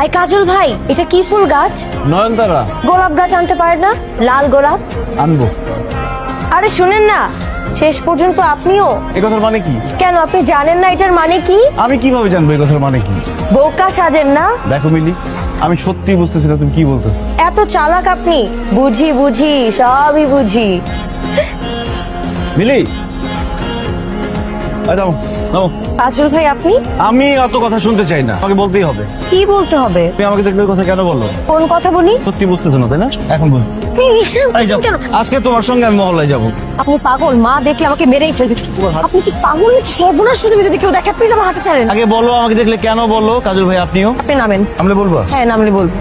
I কাজল ভাই, এটা কি ফুল গাছ? নয়নতারা। গোলাপ গাছ আনতে পারেন না? লাল গোলাপ আনবো। আরে শুনেন না, শেষ পর্যন্ত আপনিও। এই কথার মানে কি? কেন আপনি জানেন না এটার মানে কি? আমি কিভাবে জানবো এই কথার মানে কি? বোকা সাজেন না। দেখো মিলি, আমি সত্যি বুঝতেছি না তুমি কি বলতেছো। এত চালাক আপনি। বুঝি বুঝি, সবই বুঝি। মিলি, দাও দাও। কাজল ভাই আপনি? আমি অত কথা শুনতে চাই না, আমাকে বলতেই হবে। কি বলতে হবে? তুমি আমাকে দেখলে ওই কথা কেন বলো? কোন কথা বলি? সত্যি বুঝতেছো না তাই না? এখন বুঝ। আপনি এসব এই যাও, কেন? আজকে তোমার সঙ্গে আমি মহল্লায় যাবো। আপনি পাগল? মা দেখলে আমাকে মেরেই ফেলবে। আপনি কি পাগল নাকি? সর্বনাশ করে দেবে যদি কেউ দেখে। প্লিজ আমার হাতে ছাড়েন। আগে বলো, আমাকে দেখলে কেন বলো? কাজল ভাই আপনিও আপনি নামেন। আমি বলবো? হ্যাঁ নামলে বলবো।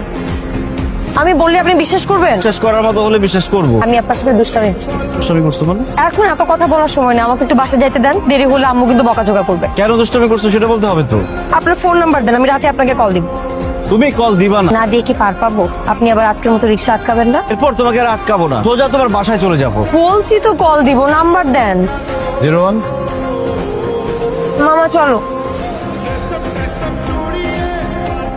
আমি বললে আপনি বিশ্বাস করবেন? বিশ্বাস করার মতো হলে বিশ্বাস করবো। আমি আপনার সাথে দুষ্টামি করছি। দুষ্টামি করছো মানে? এখন এত কথা বলার সময় না, আমাকে একটু বাসা যাইতে দেন। দেরি হলে আম্মু কিন্তু বকাঝকা করবে। কেন দুষ্টামি করছো সেটা বলতে হবে তো। আপনার ফোন নাম্বার দেন, আমি রাতে আপনাকে কল দিব। তুমি কল দিবা না? না দিয়ে কি পার পাবো? আপনি আবার আজকের মতো রিক্সা আটকাবেন না। এরপর তোমাকে আর আটকাবো না, সোজা তোমার বাসায় চলে যাবো। বলছি তো কল দিব, নাম্বার দেন। 01। মামা চলো।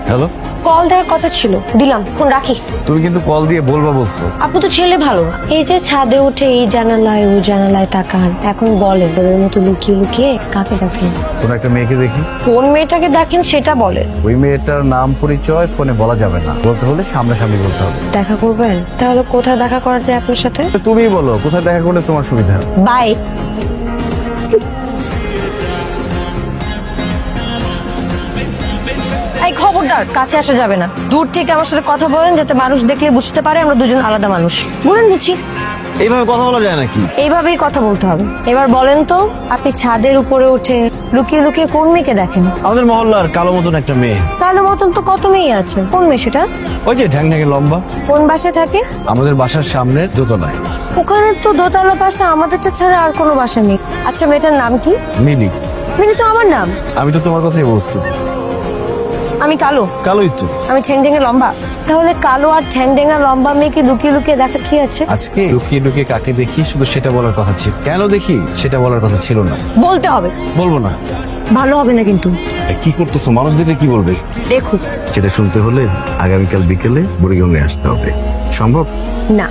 হ্যালো, কল দেওয়ার কথা ছিল, দিলাম। ফোন রাখি। তুমি কিন্তু কল দিয়ে বলবা বলছো। আপনি তো ছেলে ভালো না। এই যে ছাদে উঠে এই জানালায় ওই জানালায় তাকান, এখন বলেন তোদের মতো লুকিয়ে লুকিয়ে কাকে দেখেন? কোন একটা মেয়েকে দেখি। কোন মেয়েটাকে দেখেন সেটা বলেন। ওই মেয়েটার নাম পরিচয় ফোনে বলা যাবে না, বলতে হলে সামনাসামনি বলতে হবে। দেখা করবেন? তাহলে কোথায় দেখা করা যায় আপনার সাথে? তুমি বলো কোথায় দেখা করলে তোমার সুবিধা। বাই। এই খবরদার, কাছে আসা যাবে না। দূর থেকে আমার সাথে কথা বলেন, যাতে মানুষ দেখলে বুঝতে পারে আমরা দুজন আলাদা মানুষ। বলেন বুঝি। এইভাবে কথা বলা যায় নাকি? এইভাবেই কথা বলতে হবে। এবার বলেন তো, আপনি ছাদের উপরে উঠে লুকিয়ে লুকিয়ে কোন মেয়েকে দেখেন? আমাদের মহল্লার কালো মতন একটা মেয়ে। কালো মতন তো কত মেয়ে আছে। কোন মেয়ে সেটা? ওই যে ঢ্যাং ঢ্যাঙে লম্বা। কোন বাসায় থাকে? আমাদের বাসার সামনের দোতলায়। ওখানে তো দোতলা বাসা, আমাদেরটা ছাড়া আর কোনো বাসা নেই। আচ্ছা মেয়েটার নাম কি? মিলি। মিলি তো আমার নাম। আমি তো তোমার কথাই বলছি। আমি কালো। কালোই তো। আমি ঠ্যাং ঠ্যাঙে লম্বা। তাহলে কালো আর ঠ্যাং ঠ্যাঙা লম্বা মেয়েকে লুকিয়ে লুকিয়ে দেখা কি আছে? আজকে লুকিয়ে লুকিয়ে কাকে দেখি শুধু সেটা বলার কথা ছিল। কেন দেখি সেটা বলার কথা ছিল না। বলতে হবে। বলবো না। ভালো হবে না কিন্তু। কি করতেছো? মানুষ দেখলে কি বলবে? দেখুন। সেটা শুনতে হলে আগামীকাল বিকেলে বুড়িগঙ্গায় আসতে হবে। সম্ভব? না।